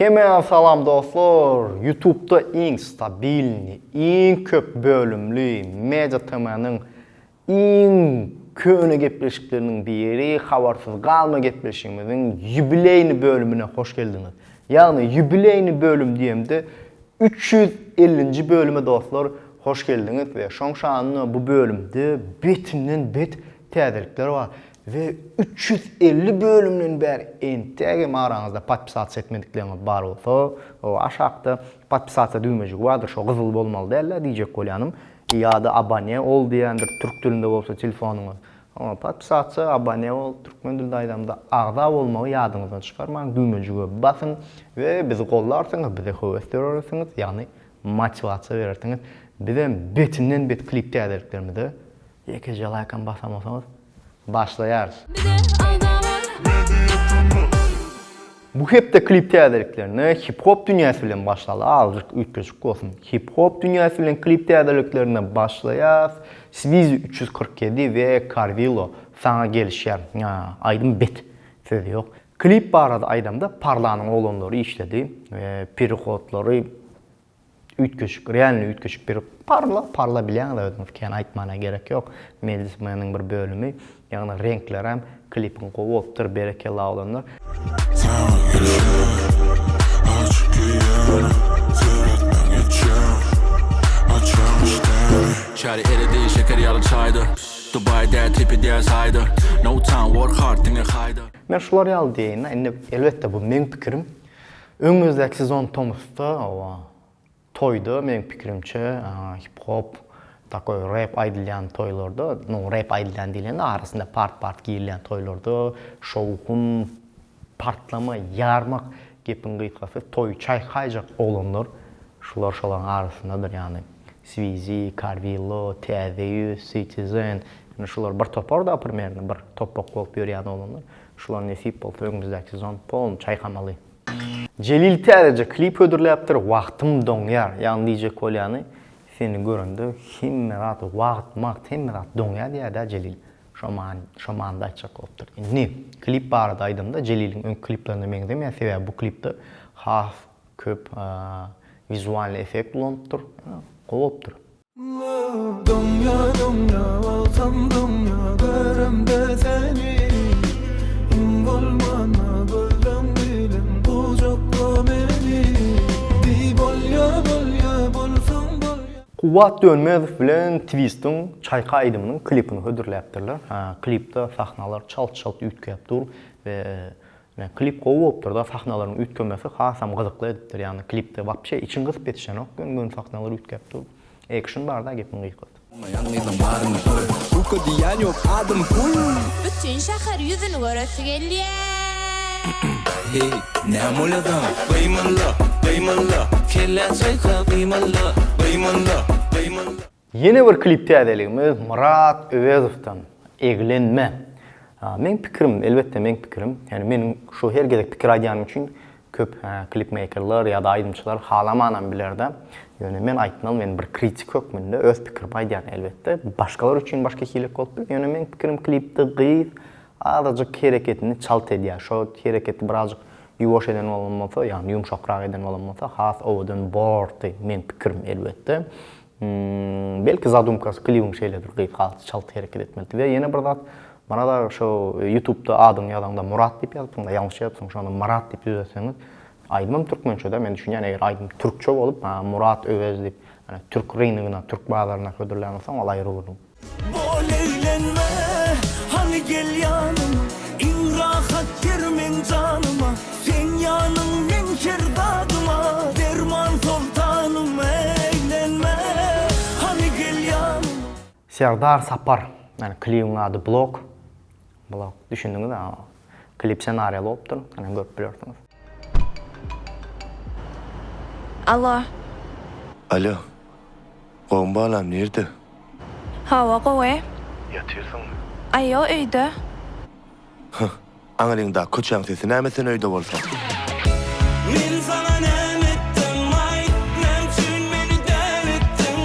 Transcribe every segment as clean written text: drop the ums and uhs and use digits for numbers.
Hemen salam dostlar. YouTube'da en stabilni, en köp bölümlü media temanın en köne gepleşiklerinin biri habersız kalma gepleşimizin jubileyni bölümüne hoş geldiniz. Yani jubileyni bölüm diyemde 350. bölüme dostlar hoş geldiniz ve şonşanlı bu bölümde betinden bet tədirlikler var. Ve 350 bölümünün beri entegim aranızda patpisat etmedikleriniz var olsa o aşağıda patpisatsa düğmecik vardır, şu kızıl olmalı derler diyecek kolyanım. Ya da abone ol diyendir Türk dilinde olsa telefonunuz. Ama patpisatsa abone ol, Türkmen dilinde aydamda ağda olmalı yadınızdan çıkarmayın, düğmeciğe basın ve bizi kollarsanız, bize hüvesler olursanız, yani motivasyon verirsiniz. Bize betinden bet klip tədirliklerimizi yekece like'an basamazsanız başlayarız. Bu hep de klip tədirliklerini hip hop dünyası ile başladı. Azıcık ütköçük olsun. Hip hop dünyası ile klip tədirliklerine başlayarız. Svizi 347 ve Carvillo sana gelişer. Aydın bet söz yok. Klip barada aydamda Parlanın oğlanları işledi. Perikodları ütköçük, realni ütköçük bir parla bilen de ödünürken aytmana gerek yok. Melismanın bir bölümü. Yani renkler hem klipin kovuptur, berekeli olanlar. Çare eridi, şeker yalı çaydı. Dubai'de tripi diye saydı. No time, work hard, dinle kaydı. Ben şular yalı diyeyim. Elbette bu benim fikrim. Önümüzdeki sezon Thomas'ta toydu, benim fikrimçe hip hop, takoy rap aydilen toylarda, rap aydilen dilen arasında part giyilen toylarda şovun partlama, yarmak gepin gıyıkası toy çaykayacak olanlar şuların arasındadır yani. Svizi, Carvillo, TVU, Citizen, yani şular bir topar da primerini bir topak olup yürüyen olanlar. Şular nesip oldu, önümüzdeki sezon polun çaykamalı. Celil tədəcə klip ödürləpdir, vaxtım doňyar. Yani diyecek kolyanı, seni göründü, himmerat, vaxt, himmerat doňyar diýär Celil. Şomanda açacak olupdur. Ne? Klip barada aydımda Celil'in ön kliplerini meňdem, yani sebäbi bu klipde has, köp vizual efekt olupdur, olupdur. Doňya, alsam doňya, görümde seni, bolmana gözüm bilen. Kuvat Dönmez bilen Twist'in Çayka aydımının klipini ödürläpdirler. Klipde sahnalar çalt ütköpdir ve klip kovupdur da sahnaların ütkömesi hasam gızıklı edipdir. Yani klipde vapşe için gızıp etişen ok, gün sahnalar ütköpdir. Action var da gepin gıyıkıd. Bütün şahar yüzünü göresi geliyor. Yeni bir klip tədirligimiz Murat Övezov'tan Eglenme. Men pikrim, elbette men pikrim. Yani benim şu her gedek pikir aydiyanım için köp klipmakerlar ya da aydımçılar halamanan bilerdi. Yani men aytmalı, men bir kritik yok mende, öz pikir aydiyan elbette. Başkalar için başka hilek oldu. Yani men pikrim klipte gıyız azıcık hareketini çalt ediyor. Şu hareketi birazcık yuvaş eden olanmasa, yani yumuşakrak eden olanmasa, has ovadan bordu men pikrim elbette. Belki zadumkası klibin şeylerdir, çalt hareket etmeli. Ve yine bir zat, bana da şu YouTube'da adın yazanda Murat deyip yazıp, yanlış yapsın, şu anda Murat deyip yazarsanız, aydımım Türkmençe'de, ben düşünüyorum, eğer aydım Türkçe olup, Murat Övez deyip, yani Türk reynigine, Türk bağlarına ködürlenmesem, al ayrı olurum. Hani gel yanıma, in rahat girmen canıma, sen yanım min kerdadıma, derman sultanım eğlenme, hani gel yanıma. Serdar Sapar, yani klibin adı Blok. Düşündünüz de klip senaryalı olupdur, hani görüp biliyorsunuz. Alo. Alo, qoğun bağlam nerede? Hava qoğu. Yatıyorsun mu? Ayo öýde. Aňalyňda köçäň sesi näme sen öýde bolsa? Men sana näme etdim ay, men üçin meni däwetdiň.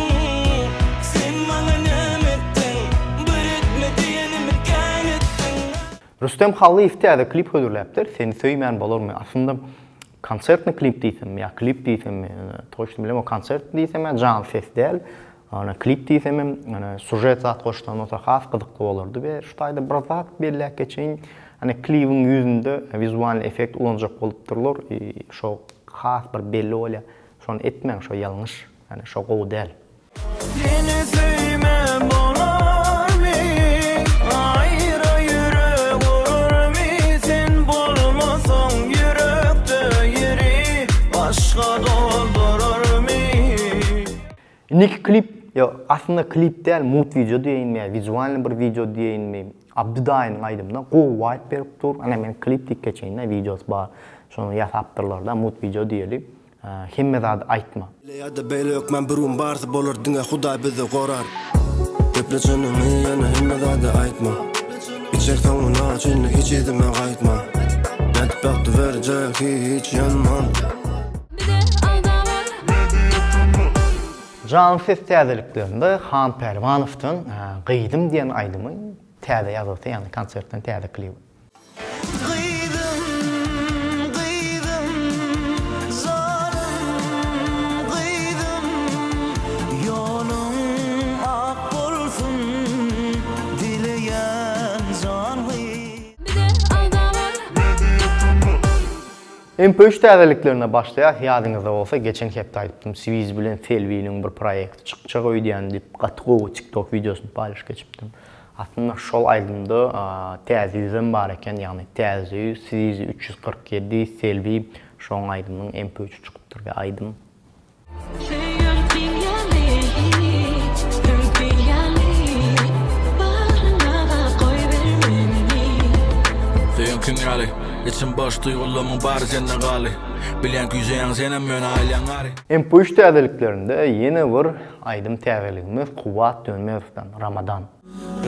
Sen maňa näme etdiň, bir etme diýenimi kän etdiň. Rüstem Hallıyev täze klip ödürläpdir. Seni söýmän bolarmy? Aslında konsertni klip diýsem ya klip diýsem toşdy bilem o konsert diýsem jan ses däl. Ana klip diýsem ana sujet zat goşdan osa has gyzykly bolardy we şu taýda bir zat belläk geçen ana klibiň ýüzünde vizual effekt ulanjak bolup durlar. Şo has bir belli bolýar. Şonu etmeň şo ýalňyş. Yani şo gowy däl. Seni sevmem olar mı? Ayrı yürek olur mu? Sen bulmasan yürekte yeri başka doldurur mu? Indiki klip ya aslında klip däl, mood video diýinme, vizual bir video diýinme. Abdudaýyň aýdymda go white berip dur. Ana men klip dik geçeýine videos bar. Şonu ýasapdyrlar mood video diýeli. Hemme zat aýtma. Ya da beýle ýok men birum barsa bolar diňe Hudaý bizi gorar. Köpleçenimi ýene hemme zat aýtma. İçer taňyna çynny hiç edime gaýtma. Netbäkdi berjek hiç ýanman. Jan ses täzeliklerinde Han Perwanow'dan Gyýdym diýen aýdymy täze ýazysy, ýani konsertden täze klip. MP3 täzeliklerine başlaýar. Ýadyňyzda bolsa geçen hepde aýtdym. Swiss bilen Selvi'nin bir proýekti çykjak öýdýän diýip gatgowy TikTok videosunu paýlaş geçipdim. Aslında şol aýdymda täze ýüzem bar eken, ýani täze Swiss 347 Selvi şoň aýdymyň MP3 çykypdyr we aýdym. İçim boş duygularımın bar sende gali. Bilen güzeýän senem meni aýlan gary. MP3 täzeliklerinde ýene bir aýdym täzeligimiz Kuwat Dönmezow'dan Ramadan.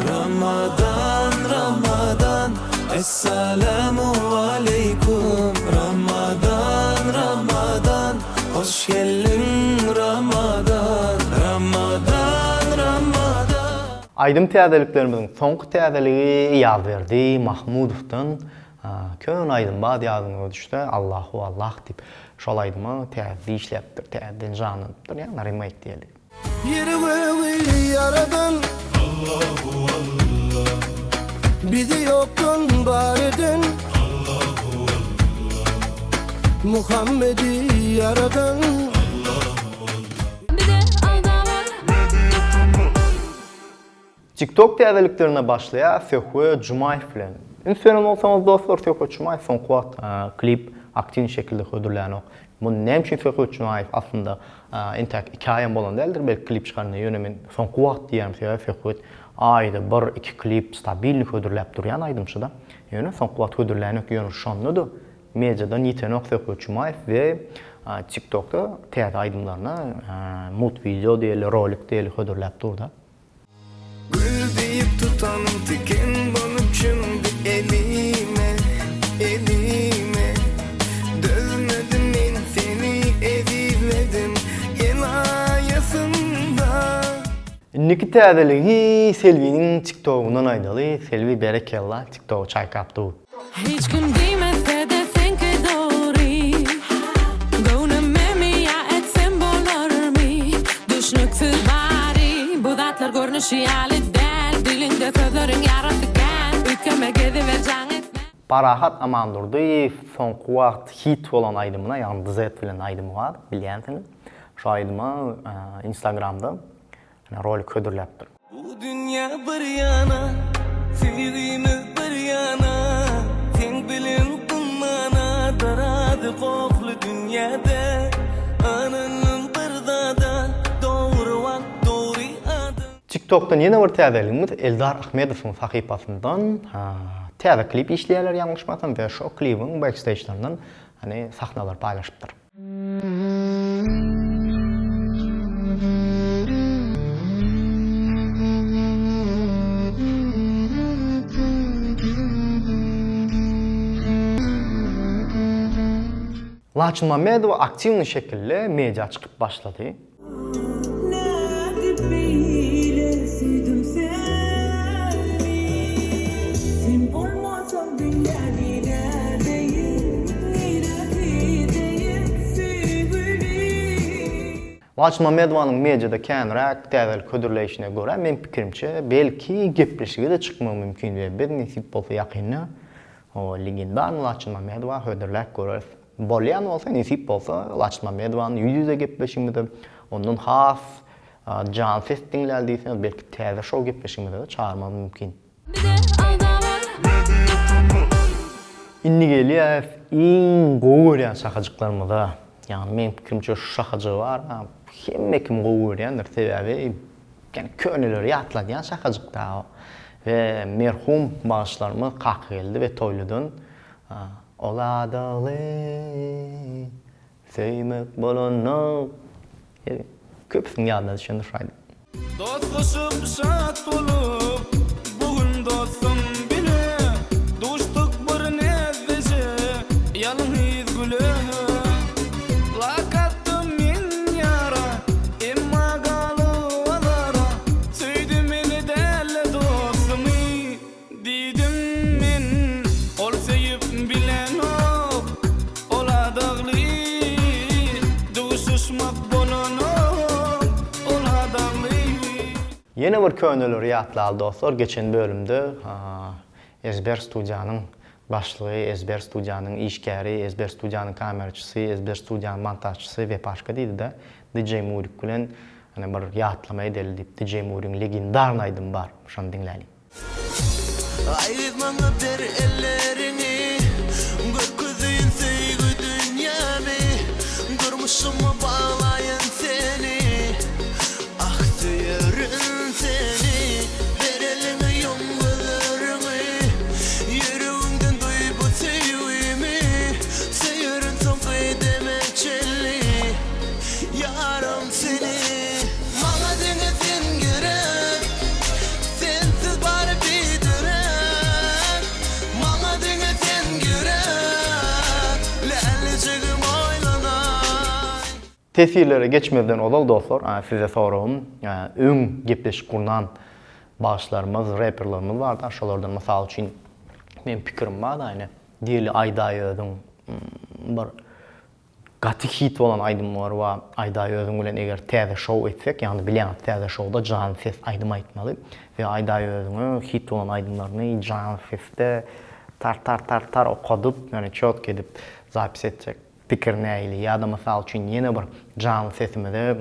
Ramadan, Ramadan, esselamu aleykum. Ramadan, Ramadan, hoş geldin Ramadan. Ramadan, Ramadan. Aýdym täzeliklerimizin soňky täzeligi Ýazberdi Mahmudow'dan kön aýdym bad ýazyňyza düşdi. Allahu Allah diýip şol aýdymy täze işlepdir, täze janypdyr, ýani remake diýeli. Yeri göğü yaradan Allahu Allah. Bizi yoktun var edin Allahu Allah. Muhammed'i yaradan TikTok täzeliklerine başlaýar Söhbet Jumaýew bilen. Instagram olsanız dostlar Söhbet Jumaýew son Kuwat klip aktiv şekilde hödürlänok. Bu näme üçin Söhbet Jumaýew aslında entek hikaýem bolan däldir. Belki klip çykarny ýönemin son Kuwat diýerim Söhbet aýda 1-2 klip stabil hödürläp durýan aýdymçyda. Ýöne son Kuwat hödürlänok ýöne şonludy. Mediada nitenok Söhbet Jumaýew we TikTokda täze aýdymlaryna mood video diýeli, rolik diýeli hödürläp durdy. Gül deyip tutanım tiken banıp şimdi elime, elime. Dövmedim ben seni ezizledim enayasında. Indiki täzeligi Selvi'nin TikTok'undan aýdaly. Selvi berekella TikTok çaýkapdy. Hiç gün giymese de senki doğru. Gönlüme ya etsem bolar mı? Düşnüksüz bari. Bu zatlar görünüşü ýaly däl. Dilinde sözlerin ýaratykan. Ülkeme gidiverjaň etme. Parahat Amandurdy son Kuwat hit bolan aýdymyna, ýani Dzet bilen aýdymy bar, bilýänsiniz. Şu aýdyma Instagramda rolik hödürläpdir. Bu dünya bir yana, sevgimiz bir yana. Sen bilen dummana, darady kokly dünyada. Ananın bir zada, doğru wagt, doğru adım. TikTok'tan ýene bir täzeligimiz Eldar Ahmedowyň sahypasyndan täze klip işleýärler ýalňyşmasam we şo klibiň backstage'lerinden sahnalar paýlaşypdyr. Laçyn Mamedow aktivny şekilde media çykyp başlady. Laçın Mamedowanyň mejede känrak täzel ködürleýişine görä men pikirimçe belki gepleşige de çykmagy mümkin we bir nisip bolsa ýakynna o legendar Laçyn Mamedowa hödürlek görür. Bolýan bolsa nisip bolsa Laçyn Mamedowanyň ýüze gepleşiginde ondan has jan ses dinlädiýse belki täze şow gepleşiginde de çağırmagy mümkin. Inni gelýär iň gowy şakajyklarymyza. Yani men pikirimçe şu şakajy var. Hemme kim gowy görýändir sebäbi köneleri ýatladýan şakajykda. Ve merhum bağışlarımız kalk geldi ve toyludun. Oladalı söymek bolonu. Köpsün yadına düşündür şaydı. Dostlaşıp şat bolup bugün dostum bile dostluk bir nezvece yalnız gülü lakattım min yara emma galı alara söydüm beni derle dostumu dedim min ol sevip bilen ol ola dağlı dostuşmak bolonu Yeni bir köneleri ýatlaly dostlar. Geçen bölümde Ezber Studiýanyň başlygy, Ezber Studiýanyň işgäri, Ezber Studiýanyň kameraçysy, Ezber Studiýanyň montajçysy we başga diýdi-de DJ Murik bilen bir ýatlama edildi. DJ Murik'in legendar aýdym bar. Şonu dinläýin. Ayırmana ver ellerini gökyüzün söygü dünyamı durmuşumu bağlayan seni aktırın seni ver elini yumgularını yüreğinden duy bu sevgimi seyirin son kıydemeçeli yarım seni bana dinletin gerek sensiz bari bir direk bana dinletin gerek leleciğim oylanay. Tesirlere geçmeden olal dostlar, size sorum, öň gepleşik kurunan bağışlarımız, rapperlarımız var da, şolardan mysal üçin men pikirim var da, diýeli Aydaýöziň bir gatik hit bolan aýdym var we Aydaýöziň bilen eger täze show etsek, ýani bilen täze showda jan ses aýdym aýtmaly we Aydaýöziň hit bolan aýdymlaryny jan sesde tar okadyp, ýani çöt edip zapis etsek pikir näýli ýa-da mysal üçin ýene bir jan sesimizde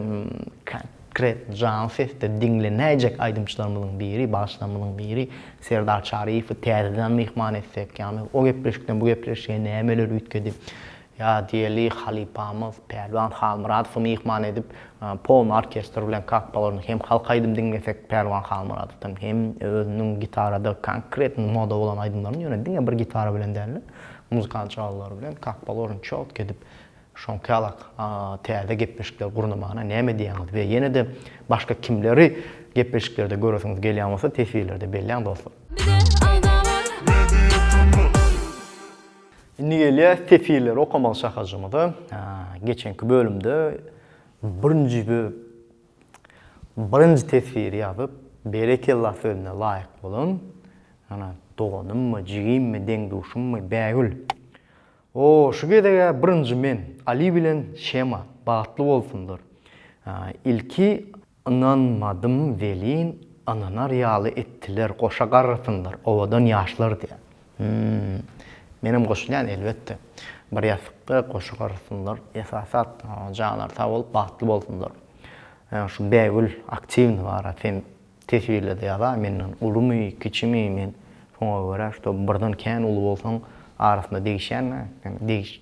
konkret jan sesde dinlenäjek aýdymçylarymyzyň biri, başlamynyň biri Serdar Şarifow täzeden mehman etsek, ýani o gepleşikden bu gepleşige nämeler üýtgedi. Ya diýeli Halipamyz, Perwan Halmuradow mehman edip Pol orkestr bilen kakpalaryny hem halk aýdym dinlesek Perwan Halmuradowdan hem özüniň gitarada konkret moda bolan aýdymlaryny ýöne bir gitara bilen däl, muzykal çalgılar bilen kakpalaryny çok gedip şonkalak täze gepleşikler gurnamana näme diýäňiz we ýene de başga kimleri gepleşiklerde göresiňiz gelýän bolsa tesirlerde belläň dostlar. Indi gelýär tesirler okamal şakajymyzy. Geçenki bölümde birinji tesir ýazyp berekellah sözüne laýyk bolan doganymmy, jigimmi, deňduşummy, bägül. Şu gedege birinji men Ali bilen Şema bagtly bolsunlar. İlki inanmadım velin ananar ýaly ettiler, goşa garrasınlar, owadan ýaşlar diýär. Menim goşulýan elbetde. Bir ýasykda goşa garrasınlar, esasat janar sag bolup bagtly bolsunlar. Şu bägül aktiwni bar, sen tesirlerde ýa-da menden ulymy, kiçimi men şoňa görä, şo birden kän uly bolsaň arasında değişen,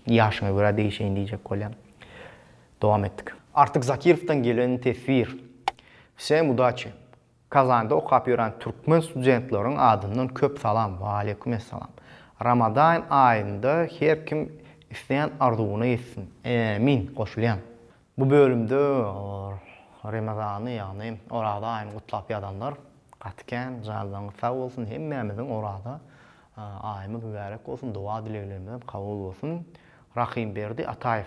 yaşına göre değişen diyecek kolyan. Devam ettik. Artık Zakirov'dan gelen tesir. Всем удачи. Kazanda okap ýören türkmen studentlaryň adından köp salam. Wa aleykumesselam. Ramadan ayında her kim isteyen arzuwuna ýetsin. Amin. Goşulýan. Bu bölümde Ramazany ýani orada aýyny gutlap ýadanlar gatken janlaryň sag bolsun, hemmemiziň orada aýymyz mübarek bolsun, dua dileklerimiz kabul bolsun. Rahim berdi Ataýew.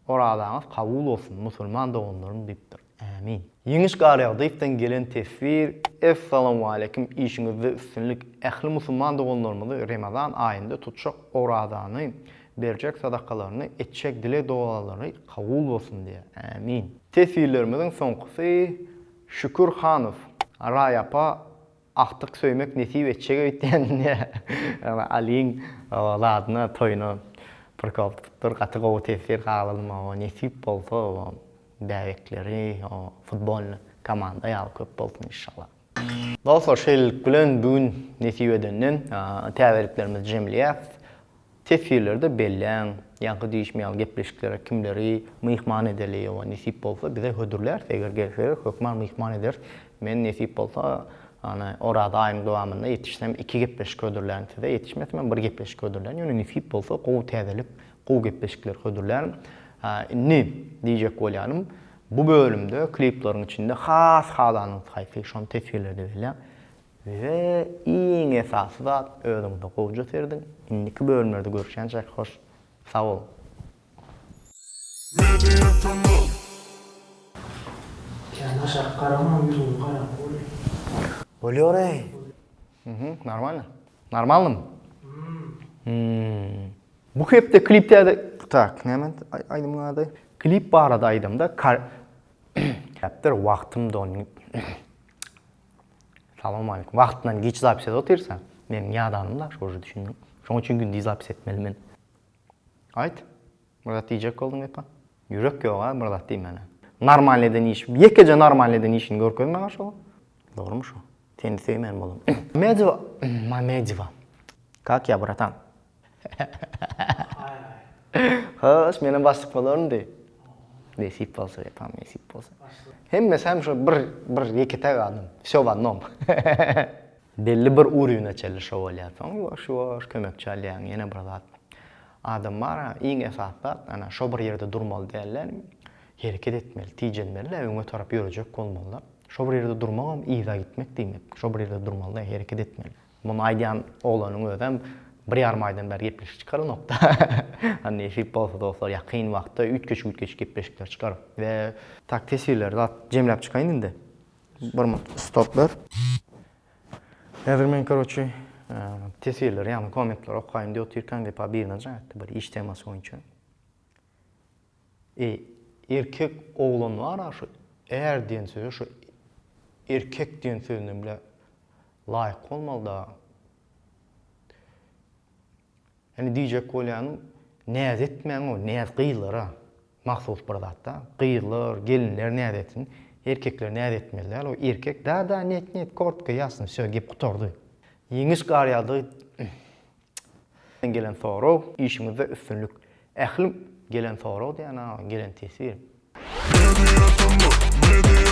Oradaňyz kabul bolsun, musulman doganlaryň diýipdir. Amin. Ýeňiş garýagdypdan gelen tesir. Assalamu aleykum. İşiňizde üstünlik ähli musulman doganlarymyzy Ramazan aýynda tutjak oradany berjek sadakalarını, etjek dile dualarını kabul bolsun diye. Amin. Tesirlerimizin soňkusy Şükür Hanov. Rayapa aktyk söymek nesip etjek öýtýän. Aliň awladyna toyuna bir gaty gowy tesir galynma, nesip bolsa däwekleri, futbol komanda ýaly köp bolsun inşallah. Dostlar, şeýlelik bilen bugün nesip edenden täwirliklerimiz jemliýät. Tesirlerde belläň, ýa-da diýişmeýän gepleşiklere kimleri myhman edeli we nesip bolsa bize hödürler, eger gelseler hökman myhman eder. Men nesip bolsa ana orada aýym dowamında ýetişsem 2 gepleşik hödürlän, size ýetişmesem 1 gepleşik hödürlän. Ýöne nesip bolsa gowy täzelip, gowy gepleşikler hödürlän. Ne diýjek bolýanym? Bu bölümde klipleriň içinde has halanyň saýfy şon tesirlerde belä. Ve iň esasy da özüňde gowja serdiň. Indiki bölümlerde görüşýänçe hoş. Sağ ol. Kendine şarkı karama, yüzünü karama. Bolýar ey. Normal. Normalmy? Bu hepde klipde tak, näme aýdym gady? Klip barada aýdymda kapter wagtym don. Salam aleykum. Wagtyndan geç zapis edip otursan, men ýadanymda şoňa düşündim. Şoň üçin gündüz zapis etmelimen. Aýt. Burada diýjek boldyň epa. Ýürek ýok ha, burada diýmen. Normal eden iş. Ýekece normal eden işini görkezme gaşo. Dogrymy şu? Seni sevmen bolum. Medva. Как я, братан? Hoş, meni başlyk bolaryn de. Nesip bolsa, epam nesip bolsa. Hemme hem şu bir iki tag adam. Всё в одном. Belli bir urýuna çelli şo bolýar. Şu kömekçi alýan, ýene bir zat. Adam var, iň esasda ana şo bir ýerde durmaly diýerler. Hereket etmeli, tijenmeli, öňe tarap ýörejek bolmaly. Şo bir ýerde durmagam, iýza gitmek diýmek. Şo bir ýerde durmaly, hereket etmeli. Muny aýdýan oglanyň özem bir ýarym aýdan beri gepleşik çykary nokta. Hani nesip bolsa dostlar, ýakyn wagtda 3 keç gepleşikler çykar. We tak tesirler zat jemläp çykaýyn indi. Bir minut stop ber. Häzir men korоче tesirler, ýa-ni kommentler okaýyn diýip oturýan we bir näçe bir iş temasy boýunça. Erkek oğlan var şu eğer diýen söz şu erkek diýen sözüne bile laýyk bolmaly da. Yani diýjek bolýanym näz etmeň o näz gıylar ha. Mahsus bir zatda gıylar, gelinler näz etsin, erkekler näz etmeliler. O erkek da net kortka ýasyn söz gep gutardy. Ýeňiş garýady. Gelen soraw işimize üstünlük. Ählim gelen soraw diýen gelen tesir. Media